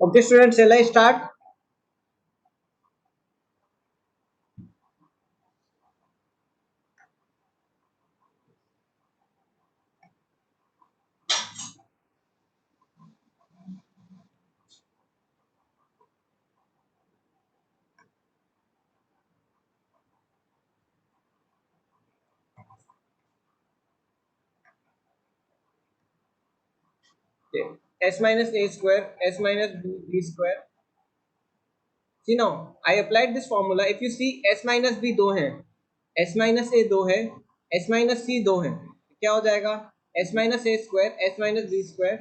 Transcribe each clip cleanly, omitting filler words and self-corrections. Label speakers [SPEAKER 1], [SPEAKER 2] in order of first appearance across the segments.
[SPEAKER 1] Okay, students, shall I start? Okay. S minus a square, s minus b square. See now, I applied this formula. If you see s minus b दो हैं, s minus a दो है, s minus c दो हैं, क्या हो जाएगा? s minus a square, s minus b square,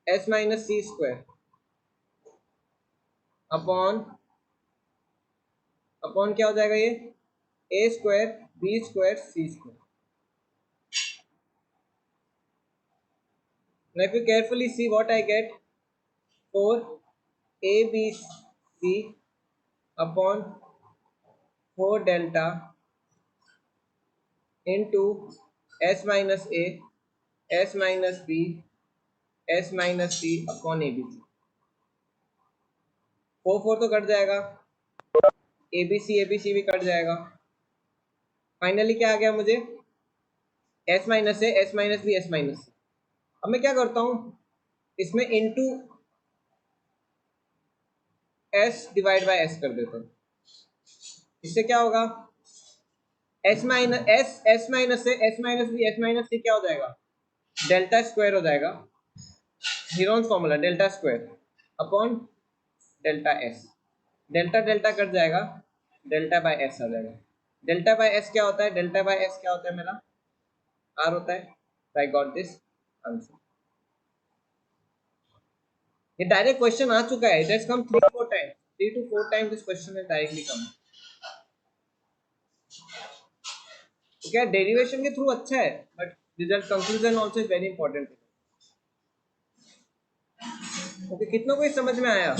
[SPEAKER 1] s minus c square upon upon क्या हो जाएगा ये? a square, b square, c square. Now if you carefully see what I get, 4 a b c upon 4 delta into s minus a, s minus b, s minus c upon A B C. 4 तो cut जाएगा, A B सी भी cut जाएगा. Finally क्या आ गया मुझे? s minus A, s minus B, s minus C. अब मैं क्या करता हूँ, इसमें into s divide by s कर देता हूँ. इससे क्या होगा? s माइनस s माइनस से s minus B, s minus C क्या हो जाएगा? डेल्टा स्क्वायर हो जाएगा. Heron's formula delta square upon delta S. Delta delta cut जाएगा, डेल्टा बाय एस आ जाएगा. डेल्टा बाय एस क्या होता है? डेल्टा बाय एस क्या होता है मेरा? आर होता है. I got this answer. ये डायरेक्ट क्वेश्चन आ चुका है. It has come 3-4 times. 3 to 4 times this question है डायरेक्टली कम. तो क्या डेरिवेशन के थ्रू अच्छा है, but result conclusion also is very important. Okay, कितनों को समझ में आया?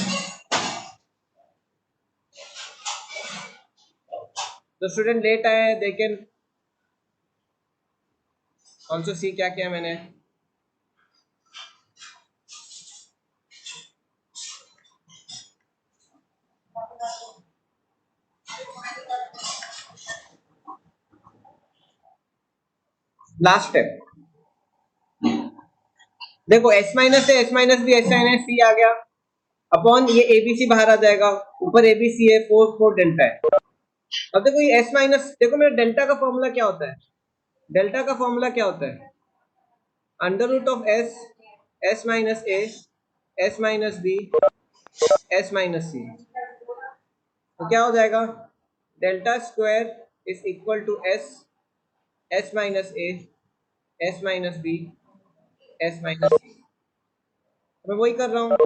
[SPEAKER 1] तो स्टूडेंट लेट आए, दे कैन आल्सो सी क्या किया मैंने. लास्ट स्टेप देखो, s माइनस से s minus B, s minus C आ गया अपॉन ये एबीसी बाहर आ जाएगा. ऊपर एबीसी है, 4 डेल्टा है. अब देखो ये s माइनस, देखो मेरा डेल्टा का फॉर्मूला क्या होता है? डेल्टा का फॉर्मूला क्या होता है? Under root of s, s minus A, s minus B, s minus C. तो क्या हो जाएगा? Delta square is equal to s, s minus A, s minus B, s minus C. मैं वही कर रहा हूँ,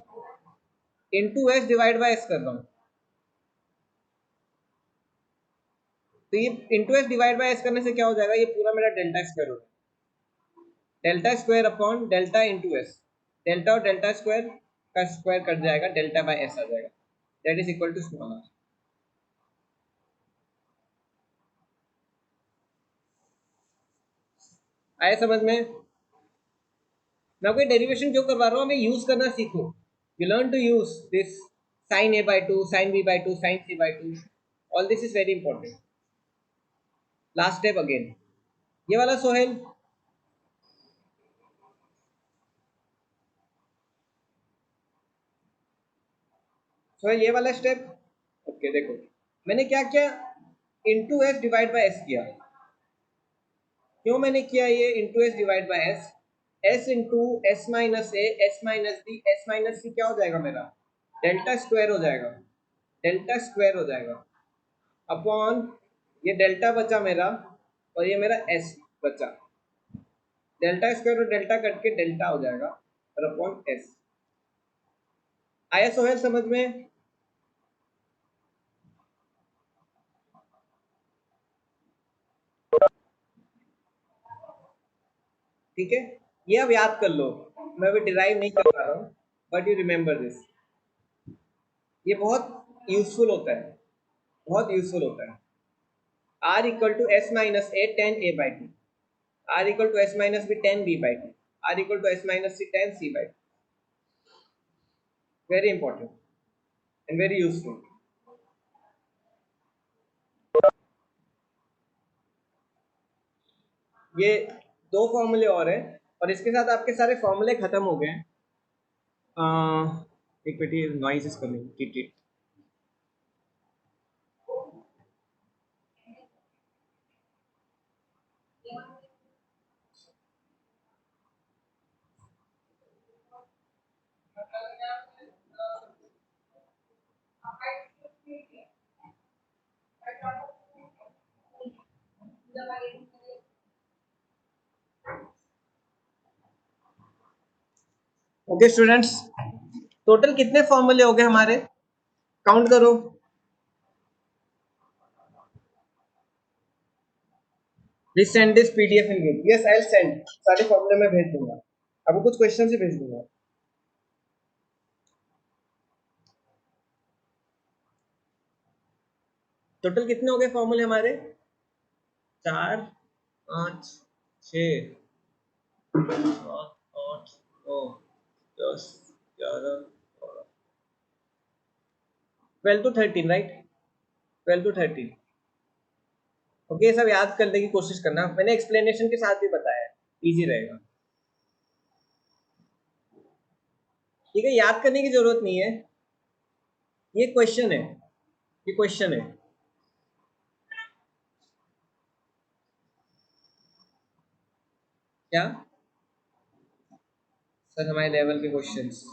[SPEAKER 1] into S divide by S कर रहा हूँ. तो ये into S divide by S करने से क्या हो जाएगा? ये पूरा मेरा डेल्टा स्क्वायर हो जाएगा. Delta square upon delta into S. Delta और डेल्टा स्क्वायर का स्क्वायर कट जाएगा, डेल्टा बाय एस आ जाएगा. That is equal to small R. आया समझ में? मैं कोई डेरिवेशन क्यों करवा रहा हूँ? हमें यूज करना सीखो. You learn to use this sine A by two, sine B by two, sine C by two. All this is very important. Last step again, ये वाला सोहेल. सोहेल ये वाला स्टेप. ओके देखो, मैंने क्या किया? Into S divide by S किया. क्यों मैंने किया ये into S divide by S? S into S minus A, S minus B, S minus C क्या हो जाएगा मेरा? डेल्टा स्क्वायर हो जाएगा. डेल्टा स्क्वायर हो जाएगा अपॉन ये डेल्टा बचा मेरा, और ये मेरा एस बचा. डेल्टा स्क्वायर और डेल्टा कट के डेल्टा हो जाएगा और अपॉन एस। आया सोहेल समझ में? ठीक है, ये अब याद कर लो, मैं अभी डिराइव नहीं कर पा रहा हूँ, बट यू रिमेंबर दिस। ये बहुत यूजफुल होता है, बहुत यूजफुल होता है। r equal to S minus A tan A by two, r equal to S minus B tan B by two, r equal to S minus C tan C by two. Very important and very useful. ये दो फॉर्मूले और हैं, और इसके साथ आपके सारे फॉर्मूले खत्म हो गए हैं। एक minute, noise is coming, tit. Okay students, total कितने फॉर्मूले हो गए हमारे, काउंट करो। Please send this PDF in group. Yes I will send, सारे फॉर्मूले मैं भेज दूंगा, आपको कुछ क्वेश्चन से भेज दूंगा। टोटल कितने हो गए फॉर्मूले हमारे? 4 5 6 7 8 9 10 11 12 to 13, राइट? 12 to 13। ओके, सब याद करने की कोशिश करना, मैंने एक्सप्लेनेशन के साथ भी बताया है, इजी रहेगा। ठीक है, याद करने की जरूरत नहीं है, ये क्वेश्चन है, ये क्वेश्चन है। क्या सर, हमारे लेवल के क्वेश्चंस?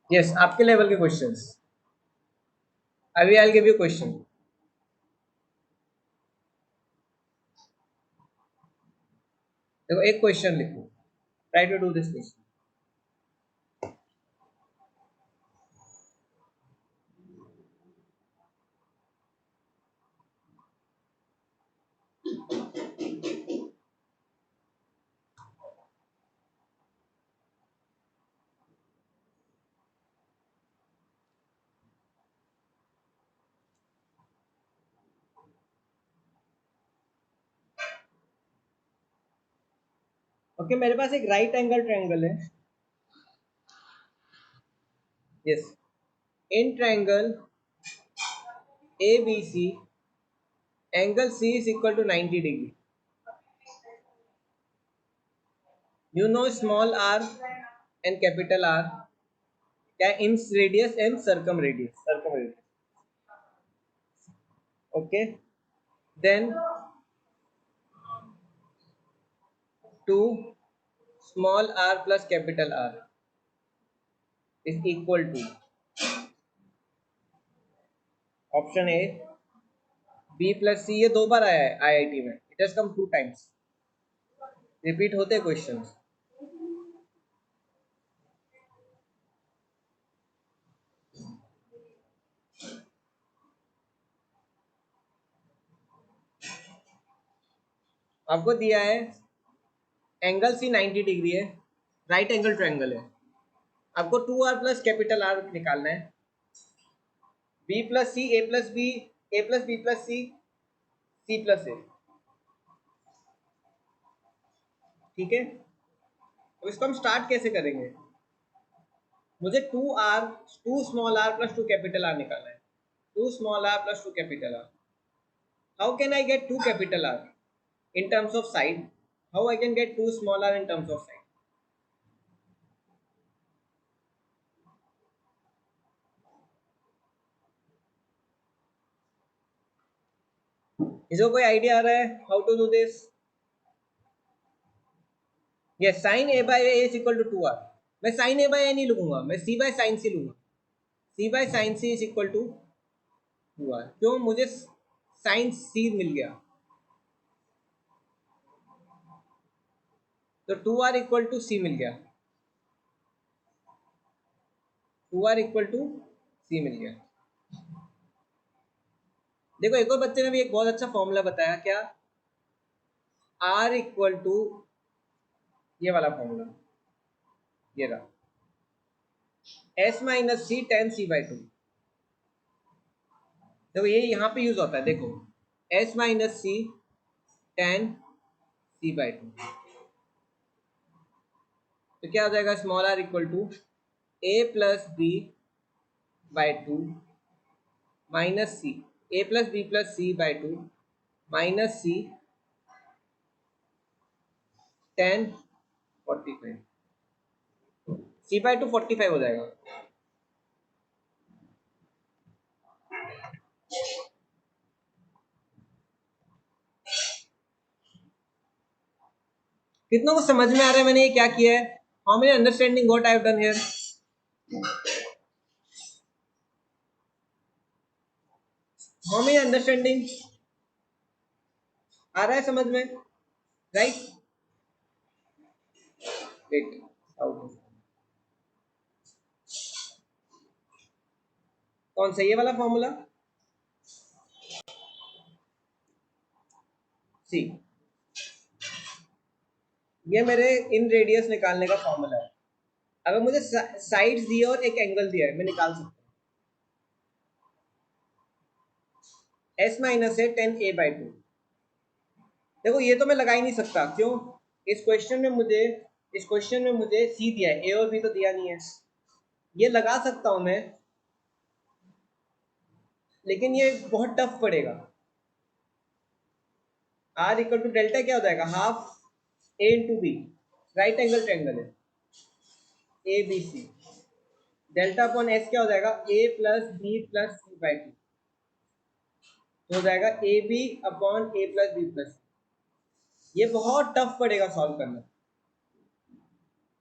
[SPEAKER 1] यस, आपके लेवल के क्वेश्चंस। अभी I will give you question. देखो, एक क्वेश्चन लिखो, try to do this question. Okay, मेरे पास एक राइट एंगल ट्रायंगल है। Yes, in triangle ABC, angle C is equal to 90 degree. You know small r and capital R, क्या ins radius and circumradius. Okay, then 2 small r plus capital R is equal to option A B plus C। ये दो बार आया है IIT में, it has come 2 times, repeat होते questions. आपको दिया है एंगल C 90 डिग्री है, राइट एंगल ट्रायंगल है, आपको 2r प्लस कैपिटल R निकालना है। B plus C, A plus B, A plus B plus C, C plus A। ठीक है, तो इसको हम स्टार्ट कैसे करेंगे? मुझे 2 small r plus 2 capital R निकालना है। 2 small r plus 2 capital R। How can I get 2 capital R in terms of side? How I can get 2 small r in terms of side? इसको कोई idea आ रहा है how to do this? Yes, sine a by a is equal to 2r। मैं sign a by a नहीं लूंगा, मैं c by sine c लूंगा। c by sine c is equal to 2r। क्यों? मुझे साइन c मिल गया, तो 2r equal to c मिल गया। 2r इक्वल टू सी मिल गया। देखो एक और बच्चे ने भी एक बहुत अच्छा फॉर्मूला बताया, क्या, r इक्वल टू ये वाला फॉर्मूला, ये रहा s minus C tan C by two. देखो ये यहाँ पे यूज होता है, देखो s minus C tan C by two, तो क्या हो जाएगा, small r equal to a plus B by two minus C, A plus B plus C by two minus C tan 45, C by two 45 हो जाएगा। कितनों को समझ में आ रहा है मैंने ये क्या किया है? How many understanding what I have done here? How many understanding आ रहा है समझ में, राइट? वेट, कौन सा, ये वाला फॉर्मूला, सी, ये मेरे इन रेडियस निकालने का फॉर्मूला है। अगर मुझे साइड्स दिए और एक एंगल दिया है, मैं निकाल सकता हूँ। एस माइनस है टेन ए बाई टू। देखो ये तो मैं लगा ही नहीं सकता, क्यों? इस क्वेश्चन में मुझे सी दिया है, ए और बी तो दिया नहीं है। ये लगा सकता हूं मैं, लेकिन ये बहुत टफ पड़ेगा। आर इक्वल टू डेल्टा क्या हो जाएगा, half A into B, right angle triangle है A B C, delta upon S क्या हो जाएगा, A plus B plus C by two, तो हो जाएगा A B upon A plus B plus. ये बहुत टफ पड़ेगा सॉल्व करना।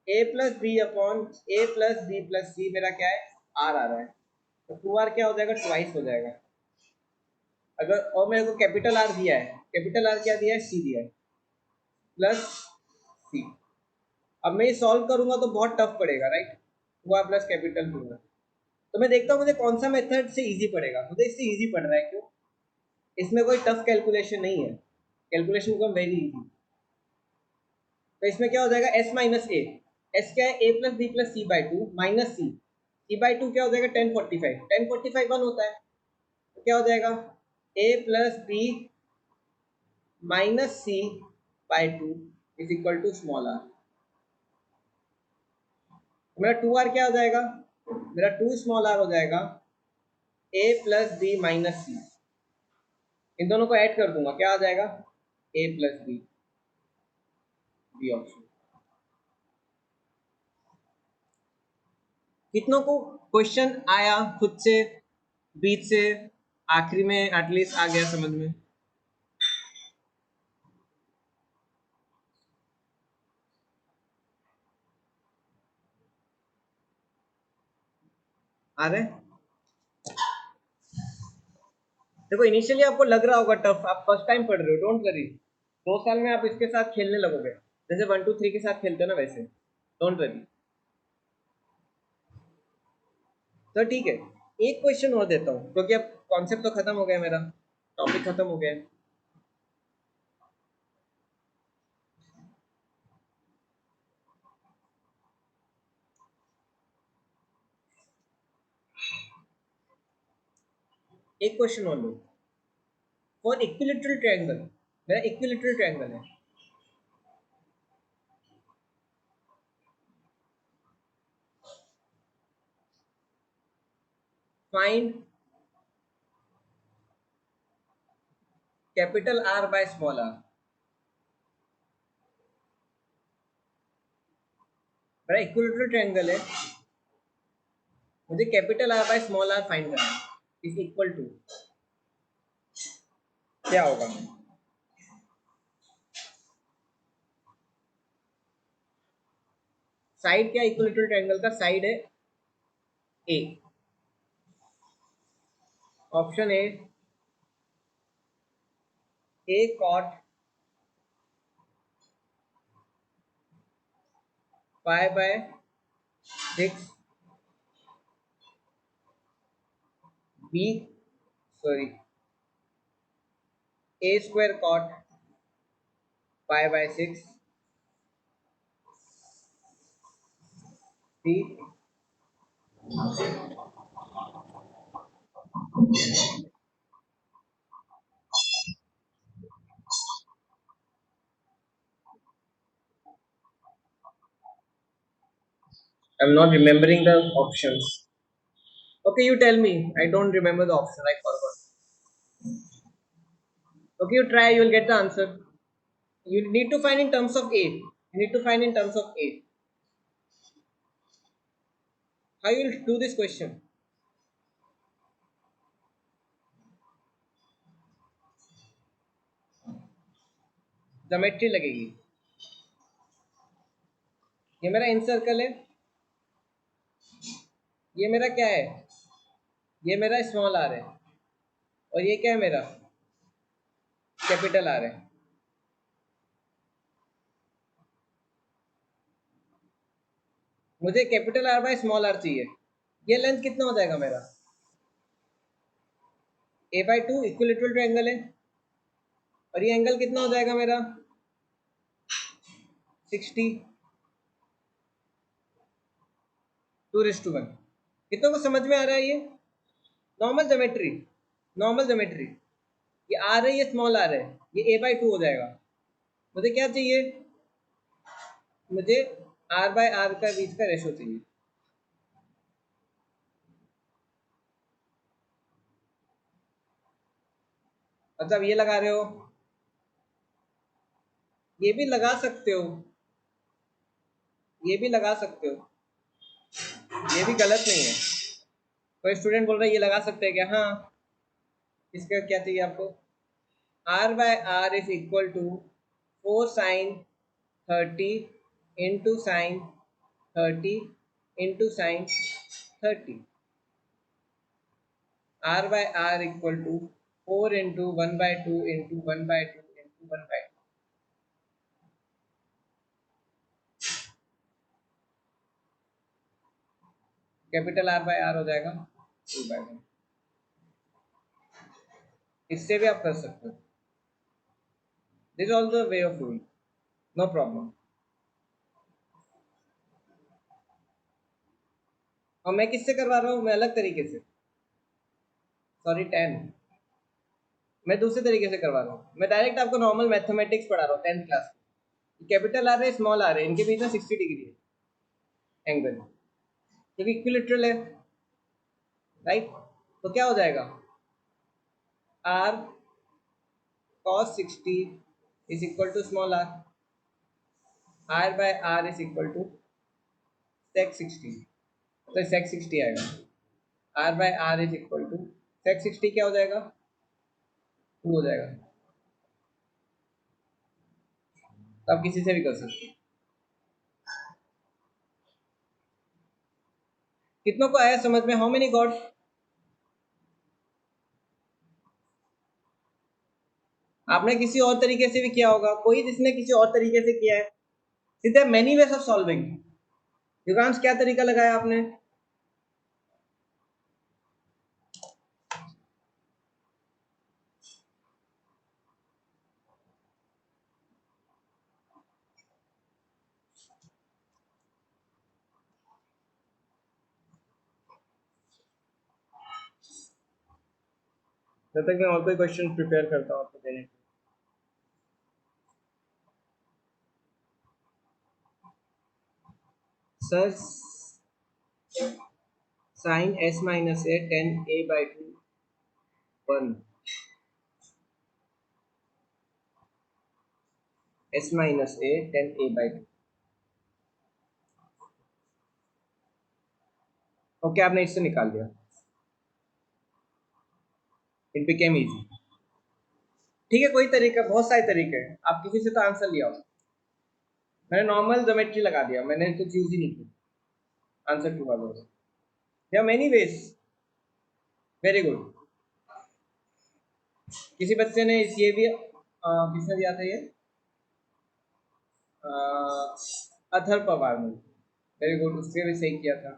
[SPEAKER 1] A plus B upon A plus B plus C मेरा क्या है, आर आ रहा है, तो टू आर क्या हो जाएगा, ट्वाइस हो जाएगा। अगर और मेरे को कैपिटल आर दिया है, कैपिटल आर क्या दिया है, सी दिया है प्लस सी। अब मैं ये सॉल्व करूंगा तो बहुत टफ पड़ेगा, right? Two R plus capital two R. तो मैं देखता हूँ मुझे कौन सा मेथड से इजी पड़ेगा। मुझे इससे इजी पड़ रहा है, क्यों? इसमें कोई टफ कैलकुलेशन नहीं है, कैलकुलेशन बिकम वेरी इजी। तो इसमें क्या हो जाएगा, एस माइनस ए, एस क्या है, A plus B plus C by two minus C, C by two क्या हो जाएगा, 1045, 1045 वन होता है, तो क्या हो जाएगा, A plus B minus C by two is equal to small R. मेरा टू आर क्या हो जाएगा, मेरा टू स्मॉल आर हो जाएगा A plus B minus C, इन दोनों को ऐड कर दूंगा, क्या आ जाएगा, A plus B, B option. कितनों को क्वेश्चन आया खुद से, बीच से आखिरी में एटलीस्ट आ गया समझ में? आ रहे? देखो इनिशियली आपको लग रहा होगा टफ, आप फर्स्ट टाइम पढ़ रहे हो, डोंट वरी, 2 साल में आप इसके साथ खेलने लगोगे, जैसे 1 2 3 के साथ खेलते हो ना, वैसे, डोंट वरी। तो ठीक है, एक क्वेश्चन और देता हूँ, क्योंकि अब कॉन्सेप्ट तो खत्म हो गया, मेरा टॉपिक खत्म हो गया है। एक क्वेश्चन और लो, फॉर इक्विलेटरल ट्रायंगल, मेरा इक्विलेटरल ट्रायंगल है, find capital R by small R. मेरा इक्विलेटरल ट्रायंगल है, मुझे capital R by small R find करना है, इज इक्वल टू क्या होगा, साइड क्या, इक्विलेटरल ट्रायंगल का साइड है A, option A cot pi by 6 b sorry a square cot pi by 6 c I'm not remembering the options. Okay, you tell me. I don't remember the option. I forgot. Okay, you try. You will get the answer. You need to find in terms of a. You need to find in terms of a. How you will do this question? Geometry लगेगी. ये मेरा इन circle है. ये मेरा क्या है? ये मेरा स्मॉल आर है. और ये क्या है मेरा? कैपिटल आर है. मुझे capital R by small R चाहिए. ये लेंथ कितना हो जाएगा मेरा? a बाई 2 इक्विलेटरल ट्रायंगल है. और ये एंगल कितना हो जाएगा मेरा? 60 2:1. कितनों को समझ में आ रहा है ये? Normal geometry. Normal geometry. ये आर है, ये स्मॉल आर है. ये a बाई 2 हो जाएगा. मुझे क्या चाहिए? मुझे r बाय आर का बीच का रेशो चाहिए. मतलब ये लगा रहे हो, ये भी लगा सकते हो, ये भी लगा सकते हो, ये भी गलत नहीं है. कोई स्टूडेंट बोल रहा है ये लगा सकते हैं क्या? हाँ. इसका क्या चाहिए आपको? r by R is equal to 4 sine 30 into sine 30 into sine 30. r by R equal to 4 into 1/2 into 1/2 into 1/2. Capital R by R हो जाएगा 2/1. इससे भी आप कर सकते हो. This all the way of doing. No problem. और मैं किससे करवा रहा हूँ? मैं अलग तरीके से. सॉरी 10. मैं दूसरे तरीके से करवा रहा हूँ. मैं डायरेक्ट आपको नॉर्मल मैथमेटिक्स पढ़ा रहा हूँ 10th क्लास में. कैपिटल आर है, स्मॉल आर है, इनके बीच में 60 डिग्री है एंगल, क्योंकि इक्विलेटरल है. राइट. तो क्या हो जाएगा? R cos 60 is equal to small R. R by R is equal to sec 60. तो sec 60 आएगा. R by R is equal to sec 60 क्या हो जाएगा? 2 हो जाएगा. तो आप किसी से भी कर सकते हो. कितनों को आया समझ में? How many God? आपने किसी और तरीके से भी किया होगा. कोई जिसने किसी और तरीके से किया है. सीधे many ways of solving. Yugansh क्या तरीका लगाया आपने? जब तक मैं और कोई क्वेश्चन प्रिपेयर करता हूँ आपको देने के. सर साइन s माइनस ए 10a/2 1 s माइनस ए 10a/2. ओके, आपने इससे निकाल दिया. It became easy. ठीक है, कोई तरीका, बहुत सारे तरीके हैं. आप किसी से तो आंसर लिया हो. मैंने नॉर्मल ज्योमेट्री लगा दिया. मैंने कुछ यूज ही नहीं की आंसर टू वालों से. There many ways. Very good. किसी बच्चे ने ये भी किसने दिया था ये? अथर पवार ने. Very good. उससे भी सही किया था.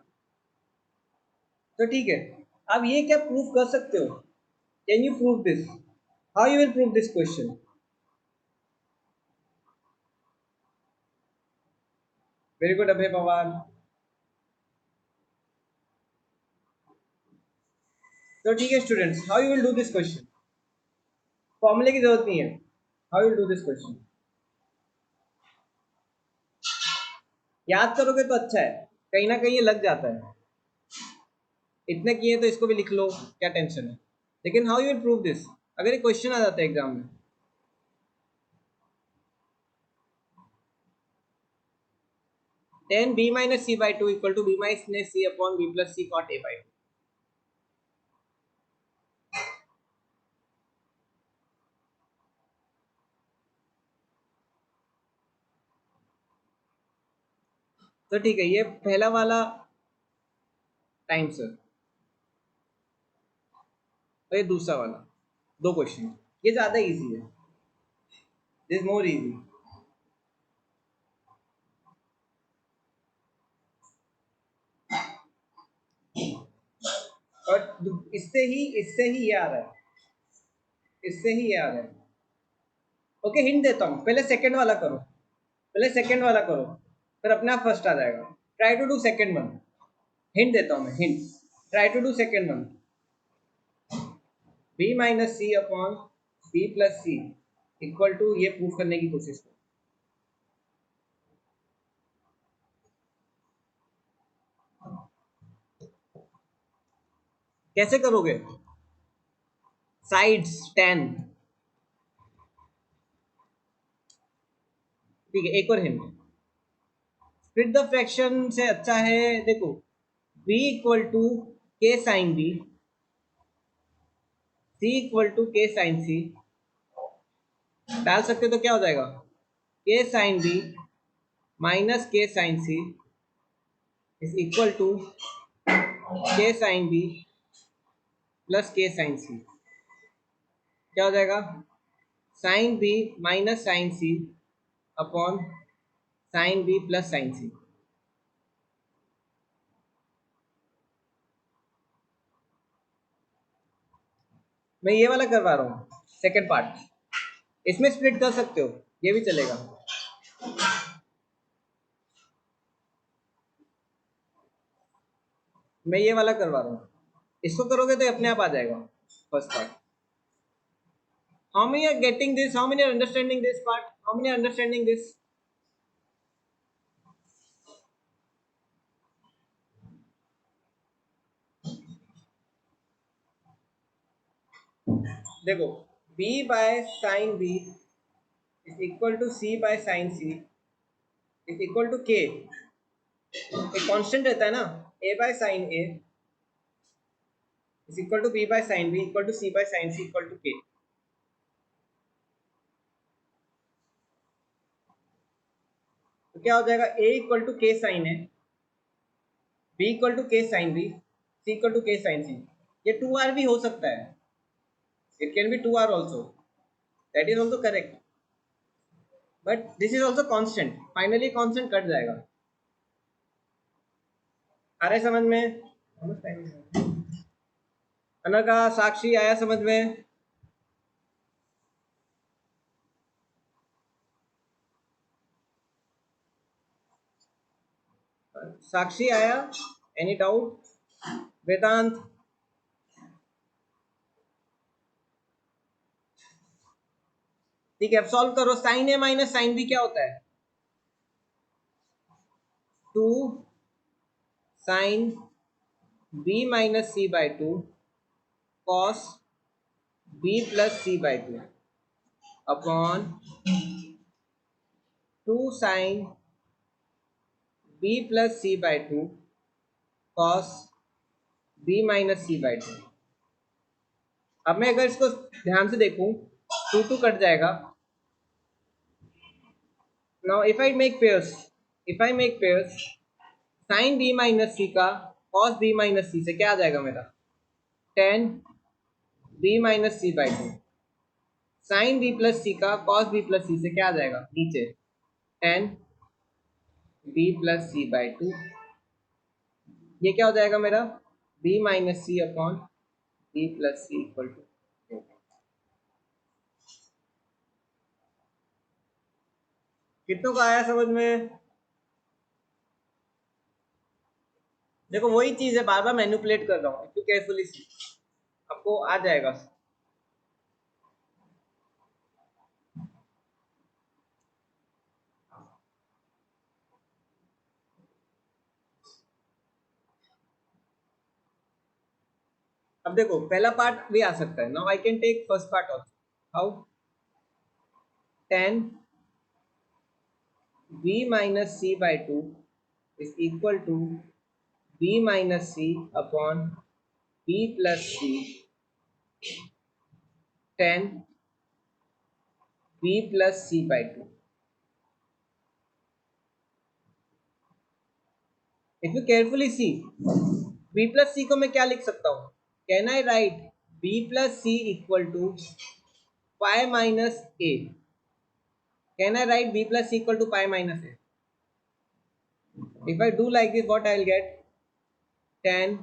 [SPEAKER 1] तो ठीक है, आप ये क्या प्रूव कर सकते हो? Can you prove this? How you will prove this question? Very good Abhay Pawar. तो ठीक है students, how you will do this question? फॉर्मूले की जरूरत नहीं है। How you do this question? याद करोगे तो अच्छा है, कहीं ना कहीं ये लग जाता है। इतने किए तो इसको भी लिख लो, क्या टेंशन है। लेकिन how you will prove this? अगर ये क्वेश्चन आ जाता है एग्जाम में, then b minus c by 2 equal to b minus c upon b plus c cot a by 2। तो ठीक है, ये पहला वाला टाइम सर, और ये दूसरा वाला, दो क्वेश्चन। ये ज्यादा इजी है, दिस मोर इजी। और इससे ही ये आ रहा है, इससे ही ये आ रहा है। ओके, हिंट देता हूँ, पहले सेकंड वाला करो, पहले सेकंड वाला करो, फिर अपने आप फर्स्ट आ जाएगा। Try to do second one. Hint देता हूँ मैं, hint. Try to do second one. b minus C upon b plus C equal to, ये प्रूफ करने की कोशिश करो। कैसे करोगे? साइड्स 10। ठीक है, एक और हिंट। स्प्लिट द फ्रैक्शन से अच्छा है, देखो, b equal to k sine B, c equal to k sine C डाल सकते हो तो क्या हो जाएगा? K sine B minus k sine C is equal to k sine B plus k sine C. क्या हो जाएगा? Sine B minus sine C upon sine B plus sine C. मैं ये वाला करवा रहा हूँ, सेकेंड पार्ट। इसमें स्प्लिट कर सकते हो, ये भी चलेगा। मैं ये वाला करवा रहा हूँ, इसको करोगे तो अपने आप आ जाएगा first part. How many are getting this? How many are understanding this part? How many are understanding this? देखो, b by sine b is equal to c by sine c is equal to k। एक constant रहता है ना, a by sine a is equal to b by sine b equal to c by sine c equal to k। तो क्या हो जाएगा? a equal to k sine a, b equal to k sine b, c equal to k sine c। ये 2r भी हो सकता है, it can be 2r also, that is also correct, but this is also constant. Finally constant cut जाएगा। आ रहा है समझ में? अनका, साक्षी, आया समझ में? साक्षी आया? Any doubt? वेदांत? ठीक है, अब सॉल्व करो। Sine A minus sine B क्या होता है? 2 sine B minus C by 2 cos B plus C by 2 upon 2 sine B plus C by 2 cos B minus C by 2। अब मैं अगर इसको ध्यान से देखूं, 2 कट जाएगा। Now if I make pairs, sine B minus C का cos B minus सी से क्या आ जाएगा मेरा? 10 B minus C by 2। Sine B plus C का कॉस बी प्लस सी से क्या आ जाएगा नीचे? 10 बी प्लस सी बाई 2। ये क्या हो जाएगा मेरा? B minus C upon B plus C equal to. कितनों का आया समझ में? देखो वही चीज है, बार बार मैनिपुलेट कर रहा हूँ, इफ यू केयरफुली सी आपको आ जाएगा। अब देखो पहला पार्ट भी आ सकता है। Now I can take first part also. How? 10 b minus c by 2 is equal to b minus c upon b plus c 10 b plus c by 2। If you carefully see, b plus c को मैं क्या लिख सकता हूँ? Can I write b plus c equal to pi minus a? Can I write b plus c equal to pi minus a? If I do like this, what I'll get? 10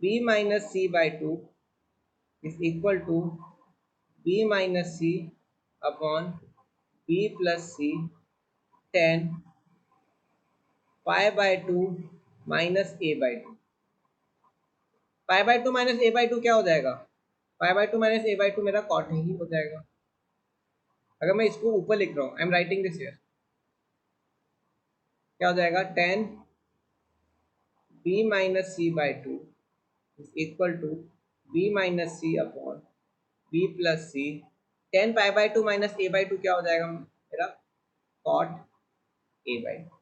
[SPEAKER 1] b minus c by 2 is equal to b minus c upon b plus c 10 pi by 2 minus a by 2। Pi by 2 minus A by 2 क्या हो जाएगा? Pi by 2 minus A by 2 मेरा cot ही हो जाएगा। अगर मैं इसको ऊपर लिख रहा हूँ, I am writing this here, क्या हो जाएगा? 10 B minus C by 2 is equal to B minus C upon B plus C 10 pi by 2 minus A by 2 क्या हो जाएगा मेरा? Cot A by 2।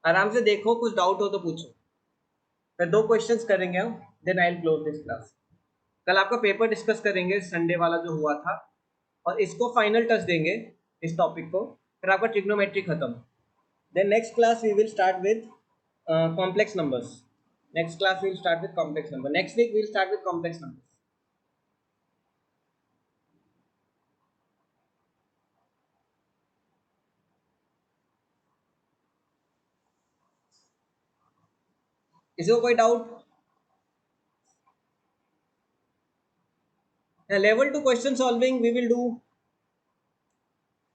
[SPEAKER 1] आराम से देखो, कुछ डाउट हो तो पूछो। फिर 2 क्वेश्चंस करेंगे हम, then I will close this class. कल आपका पेपर डिस्कस करेंगे, संडे वाला जो हुआ था, और इसको फाइनल टच देंगे इस टॉपिक को, फिर आपका ट्रिग्नोमेट्री खत्म। Then next class we will start with complex numbers. Next class we will start with complex number. Next week we will start with complex numbers. किसी को कोई doubt? Level 2 question solving we will do.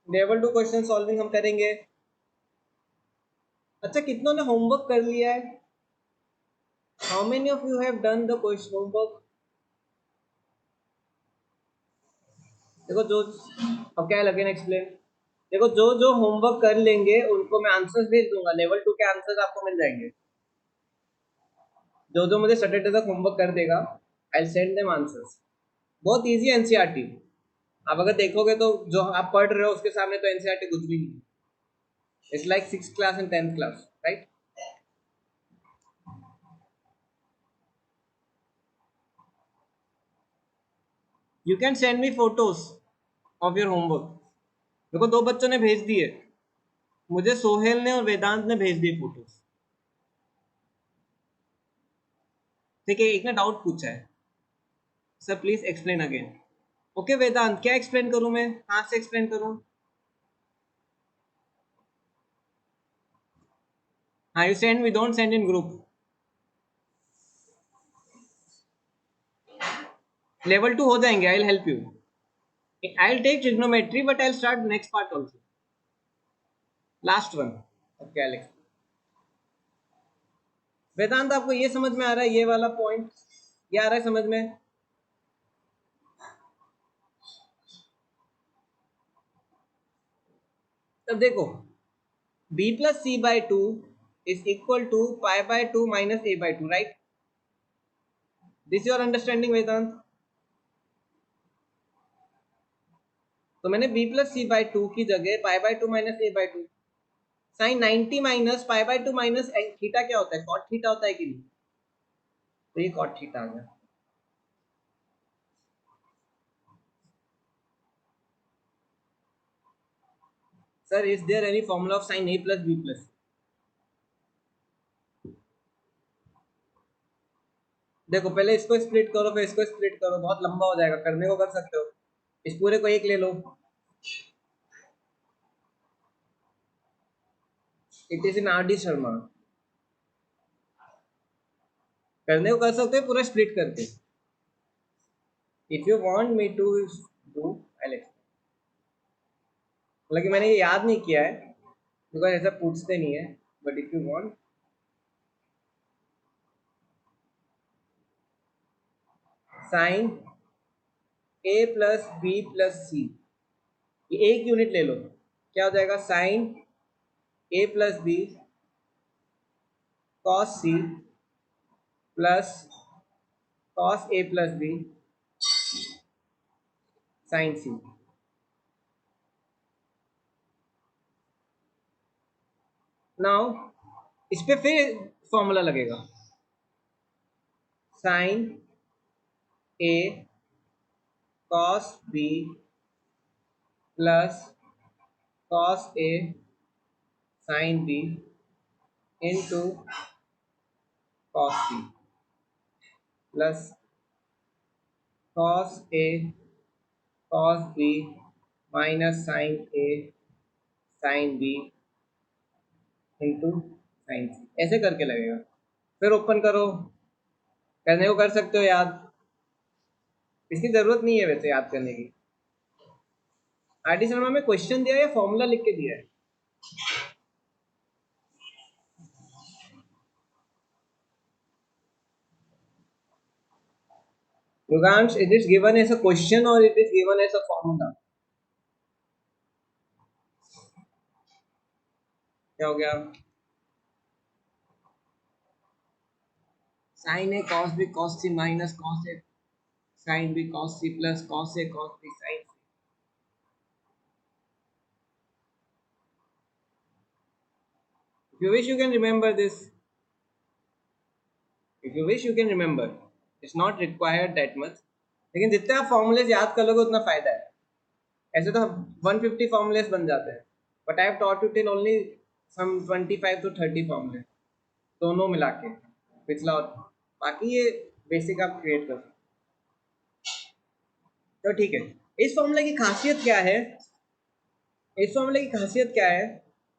[SPEAKER 1] Level 2 question solving हम करेंगे। अच्छा, कितनों ने homework कर लिया है? How many of you have done the question homework? देखो जो, अब क्या लगेन एक्सप्लेन। देखो जो जो होमवर्क कर लेंगे उनको मैं आंसर्स भेज दूंगा, लेवल 2 के आंसर्स आपको मिल जाएंगे। जो जो मुझे सैटरडे तक होमवर्क कर देगा, I will send them answers. बहुत इजी एनसीईआरटी। आप अगर देखोगे तो जो आप पढ़ रहे हो उसके सामने तो एनसीईआरटी कुछ भी नहीं। It's like 6th class and 10th class, right? You can send me photos of your homework. देखो 2 बच्चों ने भेज दिए मुझे, सोहेल ने और वेदांत ने भेज दिए फोटोज। ठीक है, एक ने डाउट पूछा है, sir please explain again. Okay Vedant, क्या एक्सप्लेन करूं मैं? कहां से एक्सप्लेन करूं? हाँ, you send me, don't send in group. Level 2 हो जाएंगे, I will help you. I will take trigonometry but I will start next part also, last one. Okay Alex. Vedant आपको ये समझ में आ रहा है, ये वाला पॉइंट ये आ रहा है समझ में? तब देखो b plus c by 2 is equal to pi by 2 minus a by 2, right? This your understanding Vedant? तो मैंने b plus c by 2 की जगह pi by 2 minus a by 2, sin 90 minus pi by 2 minus theta क्या होता है? cot theta होता है कि नहीं? तो ये cot थीटा आ गया। Sir is there any formula of sin a plus b plus? देखो पहले इसको स्प्लिट करो फिर इसको स्प्लिट करो, बहुत लंबा हो जाएगा, करने को कर सकते हो। इस पूरे को एक ले लो, it is in R D Sharma. करने को कर सकते हो पूरा स्प्लिट करके। If you want me to do I, हालांकि मैंने ये याद नहीं किया है बिकॉज ऐसा पूछते नहीं है, but if you want, sine A plus B plus C, ये एक यूनिट ले लो, क्या हो जाएगा, sine A plus B cos C plus cos A plus B sine C. Now इस पे फिर फॉर्मूला लगेगा, sine A cos B plus cos A sine B into cos C plus cos A cos B minus sine A sine B into sine C, ऐसे करके लगेगा। फिर open करो, करने को कर सकते हो याद, इसकी जरूरत नहीं है वैसे याद करने की। आर डी शर्मा में क्वेश्चन दिया है या फॉर्मूला लिख के दिया है? Yogansh, it is given as a question or it is given as a formula? क्या हो गया? Sin A cos B cos C minus cos A sin B cos C plus cos A cos B sin C. If you wish, you can remember this. If you wish, you can remember. It's not required that much. लेकिन जितने आप formulas याद कर लोगे उतना फायदा है। ऐसे तो 150 फॉर्मूलेज बन जाते हैं, but I have taught you till only some 25 to 30 फॉर्मूले, दोनों मिला के पिछला और बाकी ये बेसिक आप क्रिएट कर। तो ठीक है, इस फॉर्मूले की खासियत क्या है? इस फॉर्मूले की खासियत क्या है,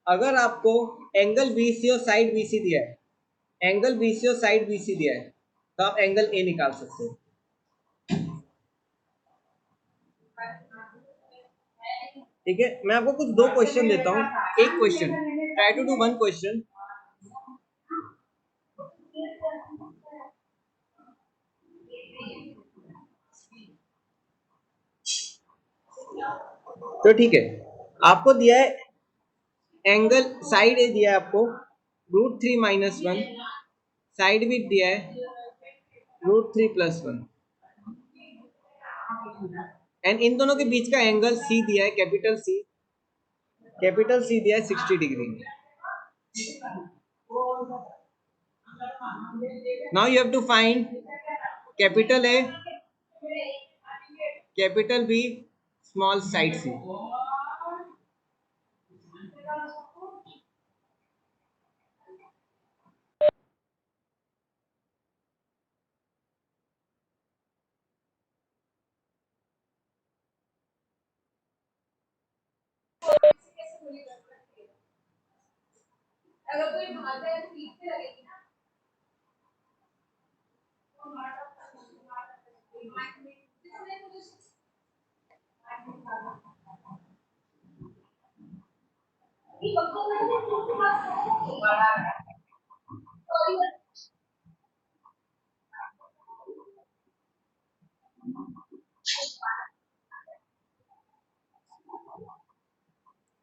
[SPEAKER 1] अगर आपको एंगल बी सी और साइड बी सी दिया है, एंगल बी सी और साइड बी सी दिया है, तो आप एंगल ए निकाल सकते हो। ठीक है, मैं आपको कुछ दो क्वेश्चन देता हूँ, एक question, try to do one question. तो ठीक है, आपको दिया है एंगल, साइड ए दिया है आपको √3 - 1, साइड बी दिया है √3 + 1, एंड इन दोनों के बीच का एंगल सी दिया है, कैपिटल सी दिया है 60 degree. Now you have to find capital A, capital B, small side C. अगर कोई भागता है तो पीछे लगेगी ना।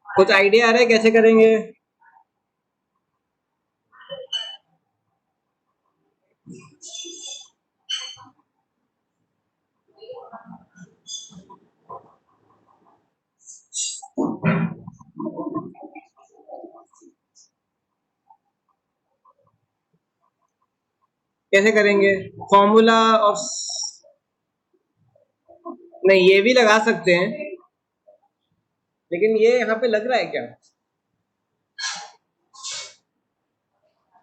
[SPEAKER 1] कुछ आइडिया आ रहा है कैसे करेंगे? कैसे करेंगे? फॉर्मूला ऑफ, नहीं ये भी लगा सकते हैं, लेकिन ये यहाँ पे लग रहा है क्या?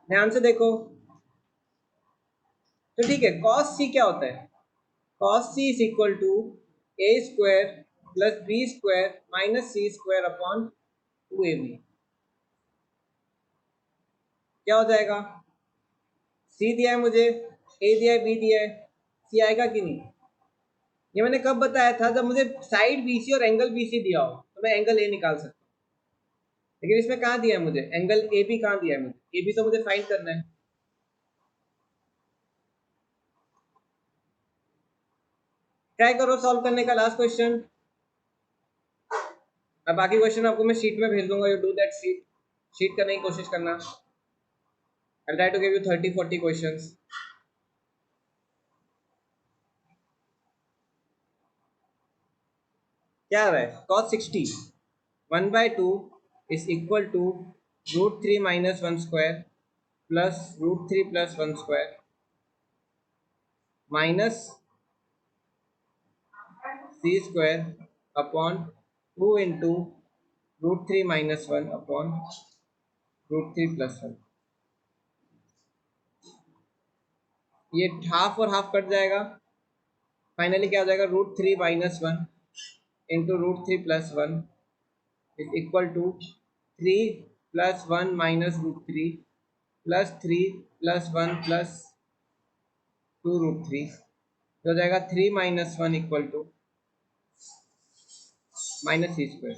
[SPEAKER 1] ध्यान से देखो, तो ठीक है, cos c क्या होता है? cos c is equal to a square plus b square minus c square upon 2ab। क्या हो जाएगा? c दिया है मुझे, a दिया है, b दिया है, c आएगा कि नहीं? ये मैंने कब बताया था? जब मुझे साइड BC और एंगल BC दिया हो तो मैं एंगल A निकाल सकता हूँ। लेकिन इसमें कहाँ दिया है मुझे? एंगल AB कहाँ दिया है मुझे? AB तो मुझे फाइंड करना है। ट्राई करो सॉल्व करने का, लास्ट क्वेश्चन। अब बाकी क्वेश्चन आपको मैं शीट में भेज दूंगा, you do that sheet. Sheet करने की कोशिश करना। I try to give you 30-40 questions. क्या आ रहा है? cos 60 1/2 is equal to √3 minus 1 square plus √3 plus 1 square minus c square upon 2 into √3 minus 1 upon √3 plus 1। ये हाफ और हाफ कट जाएगा, फाइनली क्या हो जाएगा? √3 minus 1 into √3 plus 1 is equal to 3 plus 1 minus √3 plus 3 plus 1 plus 2 √3। हो जाएगा 3 minus 1 equal to minus c square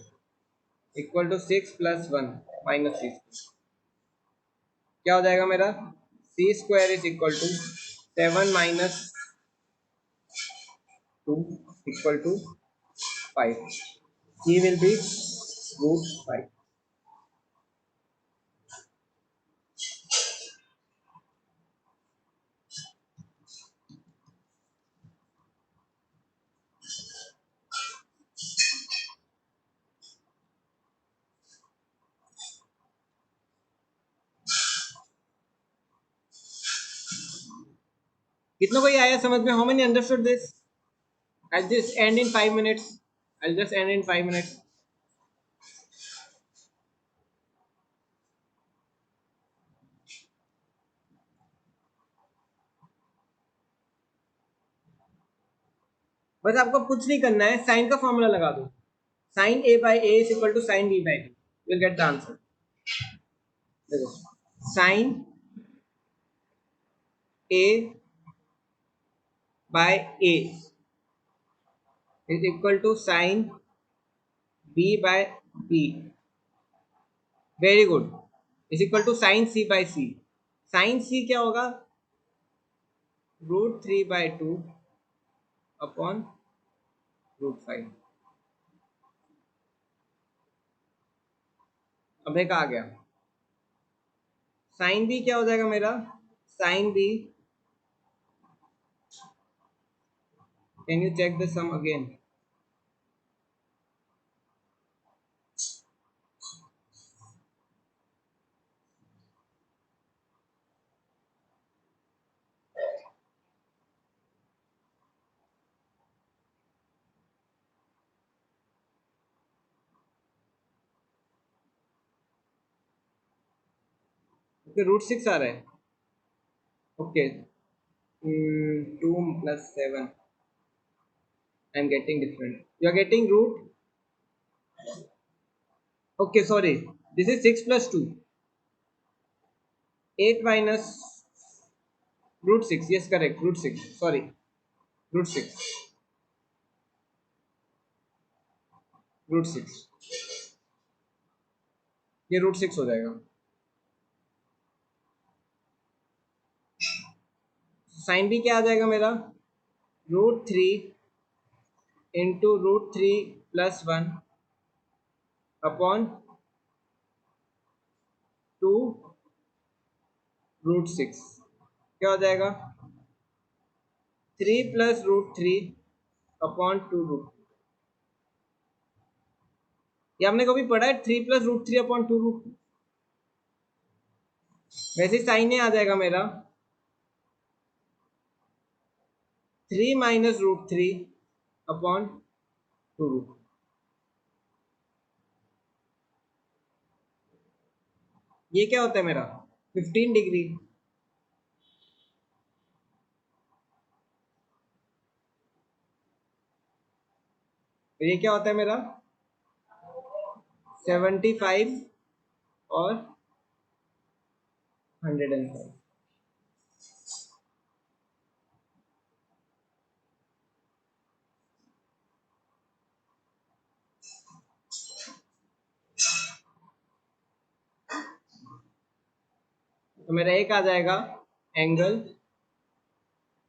[SPEAKER 1] equal to 6 plus 1 minus c square। क्या हो जाएगा मेरा? c square is equal to 7 minus 2 equal to 5। c will be √5। कितनों को ये आया समझ में? How many understood this? I'll just end in 5 minutes. I'll just end in 5 minutes. बस आपको कुछ नहीं करना है, साइन का फॉर्मूला लगा दो। Sine a by a is equal to sine b by b। You'll get the answer। देखो, sine a by a is equal to sine b by b। Very good. Is equal to sine c by c। Sine c क्या होगा? √3/2 upon √5। अब एक आ गया। Sign b क्या हो जाएगा मेरा? Sine b, can you check the sum again? Okay, √6 आ रहा है। Okay, 2 plus 7। I'm getting different. You are getting root. Okay, sorry. This is 6 plus 2. 8 minus √6. Yes, correct. √6. Sorry. √6. √6। ये √6 हो जाएगा। साइन भी क्या आ जाएगा मेरा? √3 इंटू √3 प्लस 1 अपॉन 2 √6। क्या हो जाएगा? 3 प्लस √3 अपॉन 2 √। ये हमने कभी पढ़ा है 3 प्लस √3 अपॉन 2 √। वैसे साइन आ जाएगा मेरा 3 माइनस √3 अपॉन 2 √। ये क्या होता है मेरा? 15 डिग्री। तो ये क्या होता है मेरा 75 और 105। तो मेरा एक आ जाएगा एंगल।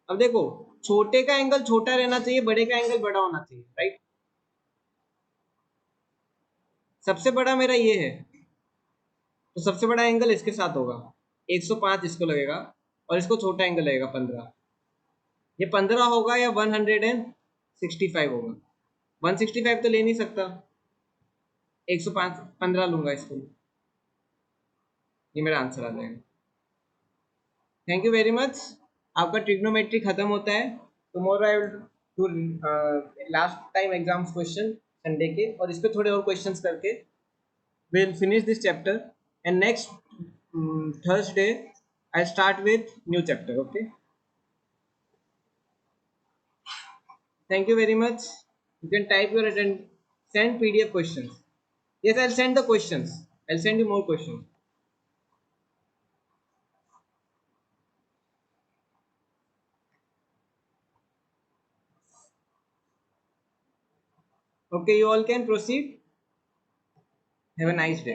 [SPEAKER 1] अब देखो, छोटे का एंगल छोटा रहना चाहिए, बड़े का एंगल बड़ा होना चाहिए, राइट। सबसे बड़ा मेरा ये है, तो सबसे बड़ा एंगल इसके साथ होगा, 105 इसको लगेगा, और इसको छोटा एंगल लगेगा 15। ये 15 होगा या 165 होगा? 165 तो ले नहीं सकता, 105 15 लूंगा इसको, ये मेरा आंसर आ जाएगा। Thank you very much. आपका ट्रिग्नोमेट्री खत्म होता है। Tomorrow I will do last time exams question Sunday के, और इस पे थोड़े और क्वेश्चंस करके we'll finish this chapter, and next Thursday I'll start with new chapter. Okay, thank you very much. You can type your attend, send PDF questions. Yes, I'll send the questions. I'll send you more questions. Okay, you all can proceed. Have a nice day.